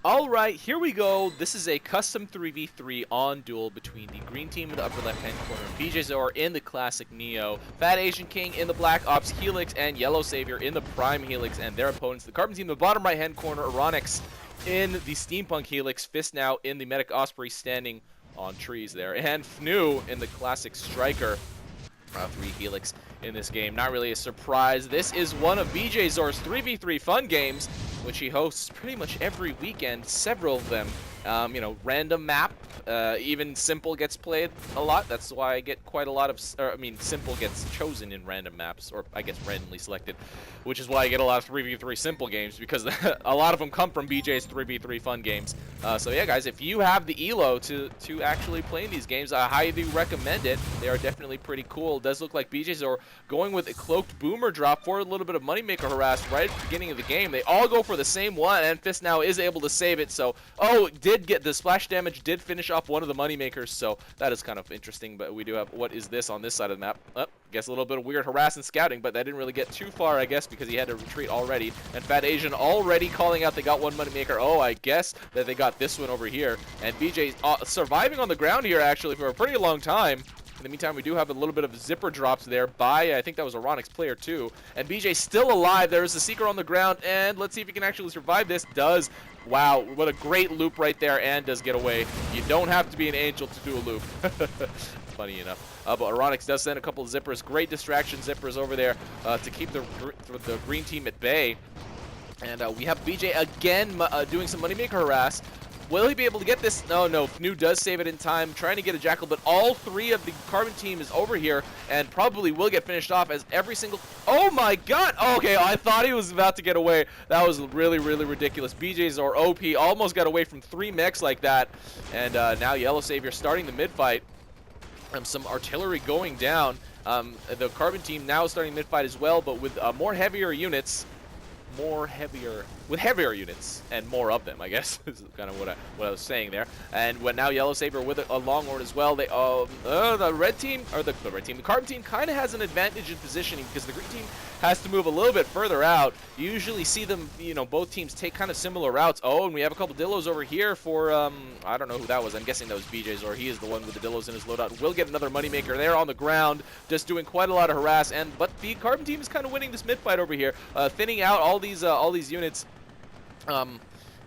Alright, here we go. This is a custom 3v3 on Duel between the green team in the upper left-hand corner, Bjzor in the classic Neo, FatAsianKing in the Black Ops Helix, and YellowSavior in the Prime Helix, and their opponents, the Carbon team in the bottom right-hand corner, Ohranex in the Steampunk Helix, Fistnow in the Medic Osprey standing on trees there, and Fnoo in the classic Striker. 3 Helix in this game. Not really a surprise. This is one of Bjzor's 3v3 fun games, which he hosts pretty much every weekend, several of them. You know, random map, even Simple gets played a lot. That's why I get quite a lot of, Simple gets chosen in random maps, or I guess randomly selected, which is why I get a lot of 3v3 Simple games, because a lot of them come from BJ's 3v3 fun games. So yeah, guys, if you have the ELO to actually play in these games, I highly recommend it. They are definitely pretty cool. It does look like BJ's are going with a cloaked boomer drop for a little bit of moneymaker harass right at the beginning of the game. They all go for the same one, and Fistnow is able to save it. So, did get the splash damage, did finish off one of the moneymakers, so that is kind of interesting. But we do have, what is this on this side of the map? Guess a little bit of weird harass and scouting, but that didn't really get too far, I guess, because he had to retreat already. And FatAsian already calling out they got one moneymaker. Oh, I guess that they got this one over here. And BJ surviving on the ground here, actually, for a pretty long time. In the meantime, we do have a little bit of zipper drops there by, I think that was Ohranex player 2. And BJ still alive. There is a Seeker on the ground, and let's see if he can actually survive this. Does. Wow, what a great loop right there, and does get away. You don't have to be an angel to do a loop. Funny enough. But Ohranex does send a couple of zippers. Great distraction zippers over there to keep the green team at bay. And we have BJ again doing some moneymaker harass. Will he be able to get this? No, Fnoo does save it in time, trying to get a Jackal, but all 3 of the Carbon team is over here, and probably will get finished off as every single... Oh my god! Okay, I thought he was about to get away. That was really, really ridiculous. Bjzor OP almost got away from 3 mechs like that, and now YellowSavior starting the mid-fight. Some artillery going down. The Carbon team now starting mid-fight as well, but with more heavier units. With heavier units and more of them, I guess is kind of what I was saying there. And when now YellowSavior with a Longhorn as well, they the red team, or the Carbon team kind of has an advantage in positioning, because the green team has to move a little bit further out. You usually see them, you know, both teams take kind of similar routes. Oh, and we have a couple dillos over here for I don't know who that was. I'm guessing that was BJ's, or he is the one with the dillos in his loadout. Will get another moneymaker there on the ground, just doing quite a lot of harass. But the Carbon team is kind of winning this mid fight over here, thinning out all these units.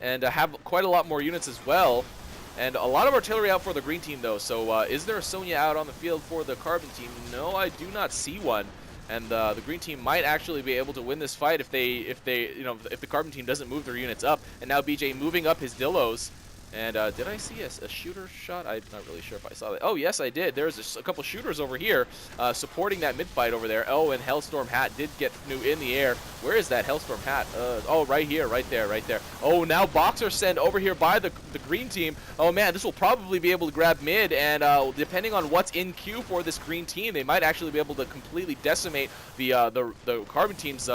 And have quite a lot more units as well. And a lot of artillery out for the green team, though. So is there a Sonya out on the field for the Carbon team? No, I do not see one. And the green team might actually be able to win this fight if the Carbon team doesn't move their units up. And now BJ moving up his dillos. And did I see a shooter shot? I'm not really sure if I saw that. Oh, yes, I did. There's a couple shooters over here supporting that mid-fight over there. Oh, and Hellstorm Hat did get Fnoo in the air. Where is that Hellstorm Hat? Oh, right here, right there. Oh, now Boxer send over here by the green team. Oh, man, this will probably be able to grab mid. And depending on what's in queue for this green team, they might actually be able to completely decimate the Carbon team's,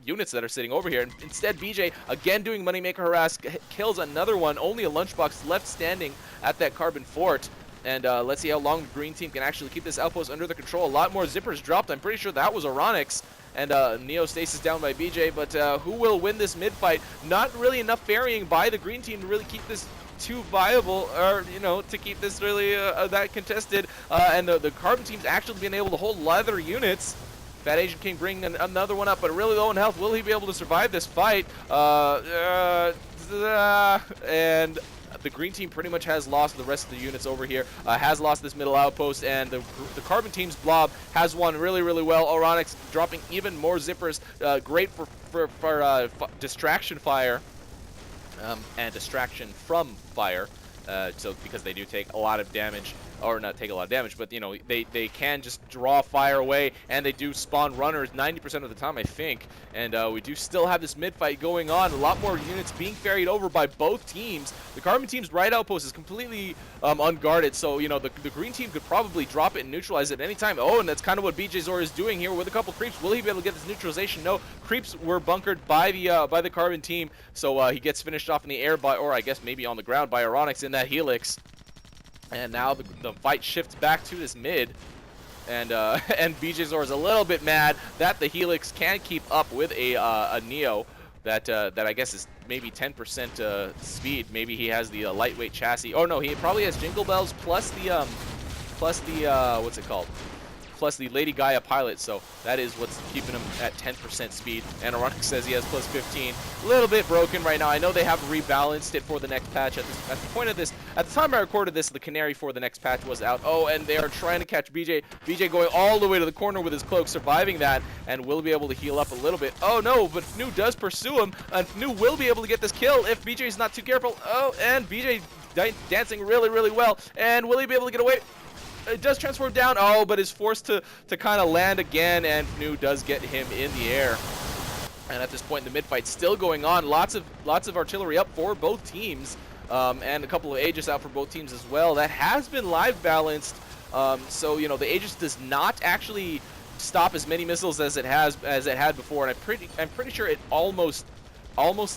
units that are sitting over here. And instead, BJ again doing moneymaker harass, kills another one. Only a lunchbox left standing at that Carbon fort. And let's see how long the green team can actually keep this outpost under the control. A lot more zippers dropped. I'm pretty sure that was Ohranex. And Neo Stasis down by BJ. But who will win this mid fight? Not really enough ferrying by the green team to really keep this too viable, or to keep this really that contested. And the Carbon team's actually been able to hold leather units. FatAsianKing bringing another one up, but really low in health. Will he be able to survive this fight? And the green team pretty much has lost the rest of the units over here. Has lost this middle outpost, and the Carbon team's blob has won really, really well. Ohranex dropping even more zippers. Great for distraction fire and distraction from fire. So because they do take a lot of damage, or not take a lot of damage, but they can just draw fire away, and they do spawn runners 90% of the time, I think. And we do still have this mid fight going on. A lot more units being ferried over by both teams. The Carbon team's right outpost is completely unguarded, so the green team could probably drop it and neutralize it at any time. Oh, and that's kind of what Bjzor is doing here with a couple creeps. Will he be able to get this neutralization? No, creeps were bunkered by the Carbon team, so he gets finished off in the air by, or I guess maybe on the ground by Ohranex in that Helix. And now the fight shifts back to this mid, and Bjzor is a little bit mad that the Helix can keep up with a Neo. that I guess is maybe 10% speed. Maybe he has the lightweight chassis. Oh no, he probably has Jingle Bells plus the what's it called? Plus the Lady Gaia pilot, so that is what's keeping him at 10% speed. And Ohranex says he has plus 15. A little bit broken right now. I know they have rebalanced it for the next patch. At the point of this, at the time I recorded this, the canary for the next patch was out. Oh, and they are trying to catch BJ. BJ going all the way to the corner with his cloak, surviving that, and will be able to heal up a little bit. Oh no, but Fnoo does pursue him, and Fnoo will be able to get this kill if BJ is not too careful. Oh, and BJ dancing really, really well, and will he be able to get away? It does transform down, oh, but is forced to kind of land again, and Fnoo does get him in the air. And at this point, the mid-fight's still going on. Lots of artillery up for both teams, and a couple of Aegis out for both teams as well. That has been live balanced, so you know the Aegis does not actually stop as many missiles as it had before, and I'm pretty sure it almost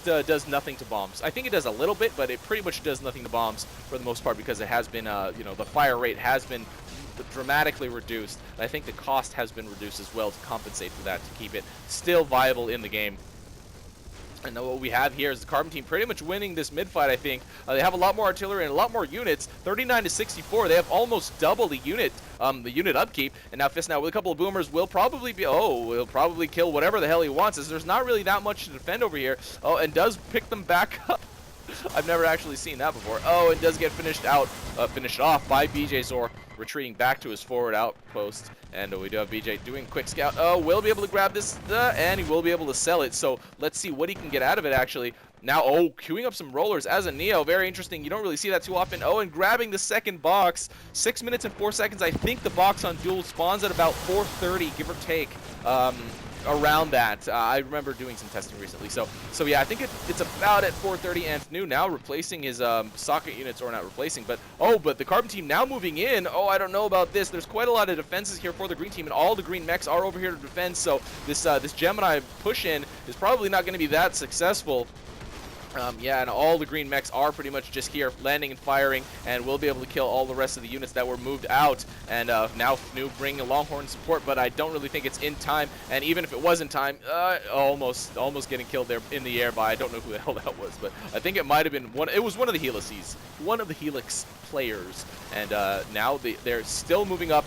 does nothing to bombs. I think it does a little bit, but it pretty much does nothing to bombs for the most part, because it has been, you know, the fire rate has been dramatically reduced. And I think the cost has been reduced as well to compensate for that, to keep it still viable in the game. And what we have here is the Carbon team pretty much winning this mid-fight, I think. They have a lot more artillery and a lot more units. 39 to 64. They have almost double the unit upkeep. And now fistnow with a couple of boomers will probably be, will probably kill whatever the hell he wants, as there's not really that much to defend over here. Oh, and does pick them back up. I've never actually seen that before. Oh, and does get finished off by Bjzor, retreating back to his forward outpost. And we do have BJ doing quick scout. Oh, will be able to grab this, and he will be able to sell it. So let's see what he can get out of it, actually. Now, oh, queuing up some rollers as a Neo. Very interesting. You don't really see that too often. Oh, and grabbing the second box. 6 minutes and 4 seconds. I think the box on Duel spawns at about 4:30, give or take. Around that. I remember doing some testing recently. So yeah, I think it's about at 4:30, and Fnoo now replacing his socket units, or not replacing, but the Carbon team now moving in. Oh, I don't know about this. There's quite a lot of defenses here for the green team, and all the green mechs are over here to defend, so this Gemini push in is probably not going to be that successful. Yeah, and all the green mechs are pretty much just here landing and firing, and we'll be able to kill all the rest of the units that were moved out. And now Fnoo bringing a Longhorn support, but I don't really think it's in time. And even if it was in time, almost getting killed there in the air by, I don't know who the hell that was, but I think it might have been one. It was one of the Helices, one of the Helix players. And now they're still moving up.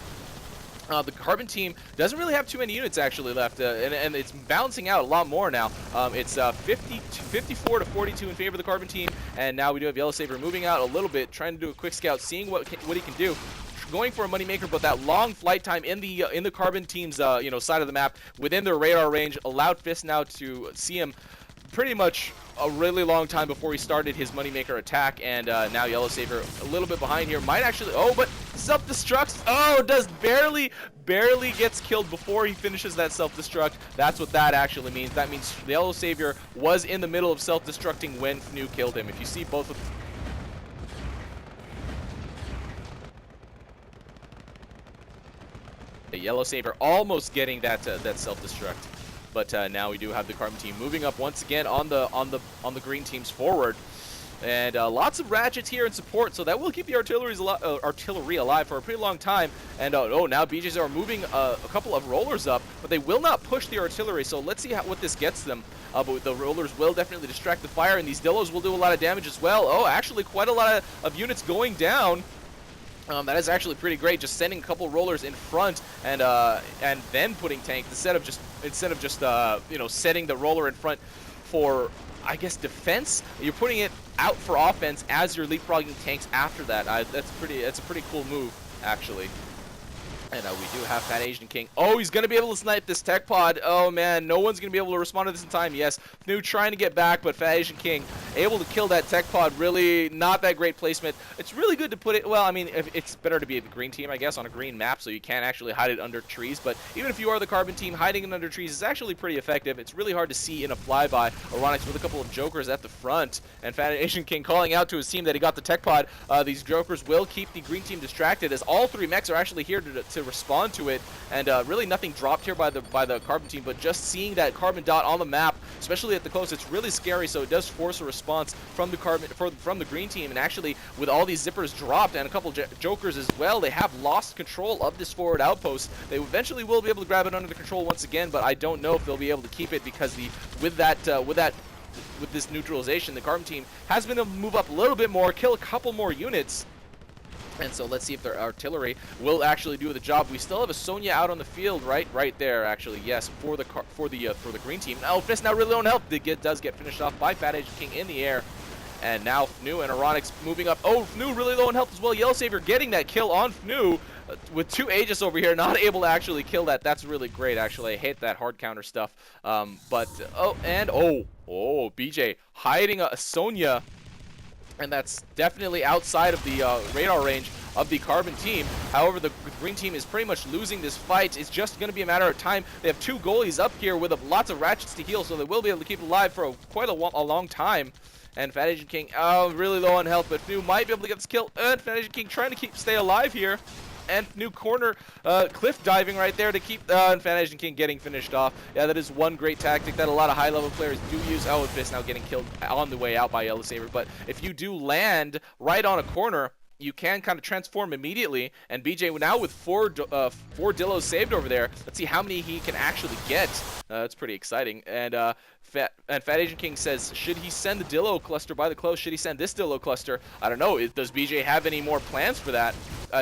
The Carbon team doesn't really have too many units actually left, and it's balancing out a lot more now. It's 54 to 42 in favor of the Carbon team, and now we do have YellowSavior moving out a little bit, trying to do a quick scout, seeing what he can do. Going for a moneymaker, but that long flight time in the Carbon team's side of the map within their radar range allowed fistnow to see him pretty much a really long time before he started his moneymaker attack, and now YellowSavior a little bit behind here, might actually, but self-destructs, does barely gets killed before he finishes that self-destruct. That's what that actually means. That means the YellowSavior was in the middle of self-destructing when Fnoo killed him. If you see both of YellowSavior almost getting that self-destruct. But now we do have the Carbon team moving up once again on the green team's forward, and lots of ratchets here in support, so that will keep the artillery alive for a pretty long time. And now BJs are moving a couple of rollers up, but they will not push the artillery. So let's see what this gets them. But the rollers will definitely distract the fire, and these dillos will do a lot of damage as well. Oh, actually, quite a lot of units going down. That is actually pretty great, just sending a couple rollers in front and then putting tanks instead of just setting the roller in front for, I guess, defense. You're putting it out for offense as you're leapfrogging tanks after that. That's a pretty cool move, actually. And we do have FatAsianKing. Oh, he's going to be able to snipe this tech pod. Oh, man, no one's going to be able to respond to this in time. Yes, Fnoo trying to get back, but FatAsianKing able to kill that tech pod. Really not that great placement. It's really good to put it, well, I mean, it's better to be a green team, I guess, on a green map, so you can't actually hide it under trees. But even if you are the Carbon team, hiding it under trees is actually pretty effective. It's really hard to see in a flyby. Ohranex with a couple of jokers at the front, and FatAsianKing calling out to his team that he got the tech pod. These jokers will keep the green team distracted, as all three mechs are actually here to respond to it, and really nothing dropped here by the Carbon team, but just seeing that Carbon dot on the map, especially at the close, it's really scary. So it does force a response from the from the green team, and actually with all these zippers dropped and a couple jokers as well, they have lost control of this forward outpost. They eventually will be able to grab it under the control once again, but I don't know if they'll be able to keep it, because with that with this neutralization, the Carbon team has been able to move up a little bit more, kill a couple more units. And so let's see if their artillery will actually do the job. We still have a Sonya out on the field, right there, actually. Yes, for the green team. Now, Fistnow really don't help. Does get finished off by FatAsianKing in the air. And now Fnoo and Ohranex moving up. Oh, Fnoo really low on health as well. YellowSavior getting that kill on Fnoo with 2 Aegis over here, not able to actually kill that. That's really great, actually. I hate that hard counter stuff. BJ hiding a Sonya. And that's definitely outside of the radar range of the Carbon team. However, the green team is pretty much losing this fight. It's just going to be a matter of time. They have 2 goalies up here with lots of ratchets to heal, so they will be able to keep it alive for quite a long time. And FatAsianKing, really low on health, but Fnoo might be able to get this kill. And FatAsianKing trying to stay alive here. And Fnoo corner cliff diving right there to keep and FatAsianKing getting finished off. Yeah, that is one great tactic that a lot of high-level players do use. Oh, Fistnow getting killed on the way out by YellowSavior. But if you do land right on a corner, you can kind of transform immediately. And BJ now with four dillos saved over there. Let's see how many he can actually get. That's pretty exciting. And FatAsianKing says, should he send the dillo cluster by the close? Should he send this dillo cluster? I don't know. Does BJ have any more plans for that?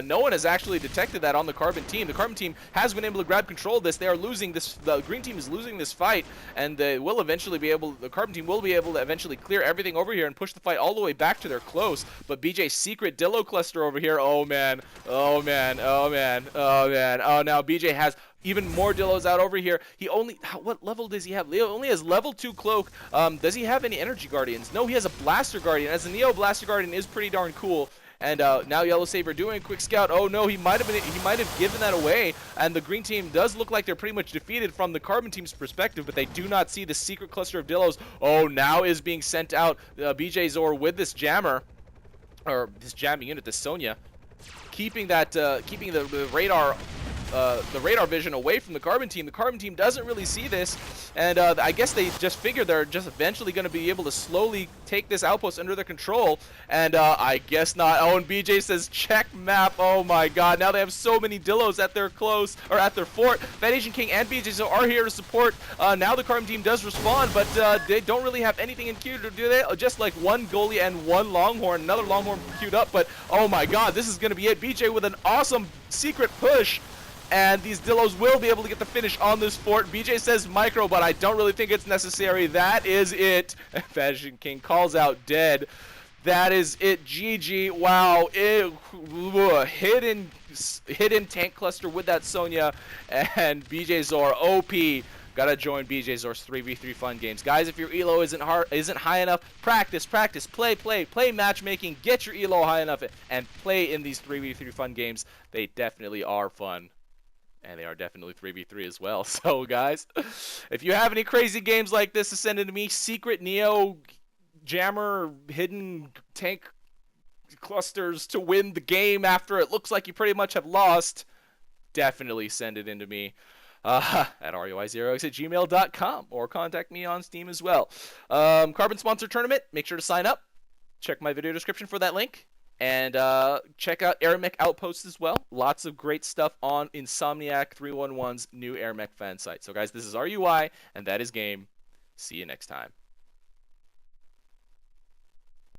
No one has actually detected that on the Carbon team. The Carbon team has been able to grab control of this. They are losing this. The green team is losing this fight, and they will eventually be able. The Carbon team will be able to eventually clear everything over here and push the fight all the way back to their close. But BJ's secret dillo cluster over here. Oh man. Oh man. Oh man. Oh man. Oh, now BJ has even more dillos out over here. He only, what level does he have? Leo only has level 2 cloak. Does he have any energy guardians? No, he has a blaster guardian. As a Neo blaster guardian is pretty darn cool. And now YellowSavior doing a quick scout. Oh no, he might have given that away. And the green team does look like they're pretty much defeated from the Carbon team's perspective, but they do not see the secret cluster of dillos. Oh, now is being sent out Bjzor with this jammer, or this jamming unit, this Sonya, keeping the radar vision away from the Carbon team. The Carbon team doesn't really see this, and I guess they just figure they're just eventually going to be able to slowly take this outpost under their control, and I guess not. Oh, and BJ says check map. Oh my god, now they have so many dillos at their close, or at their fort. FatAsianKing and BJ are here to support. Now the Carbon team does respond, but they don't really have anything in queue to do that. Just like one goalie and one Longhorn, another Longhorn queued up, but oh my god, this is going to be it. BJ with an awesome secret push. And these dillos will be able to get the finish on this fort. BJ says micro, but I don't really think it's necessary. That is it. FatAsianKing calls out dead. That is it. GG. Wow. Hidden tank cluster with that Sonya. And Bjzor OP. Gotta join Bjzor's 3v3 fun games. Guys, if your elo isn't high enough, practice, play matchmaking, get your elo high enough, and play in these 3v3 fun games. They definitely are fun. And they are definitely 3v3 as well. So, guys, if you have any crazy games like this to send it to me, secret Neo jammer hidden tank clusters to win the game after it looks like you pretty much have lost, definitely send it into me at RUI0x@gmail.com, or contact me on Steam as well. Carbon sponsor tournament, make sure to sign up. Check my video description for that link. And check out AirMech Outposts as well. Lots of great stuff on Insomniac 311's new AirMech fan site. So guys, this is RUI, and that is game. See you next time.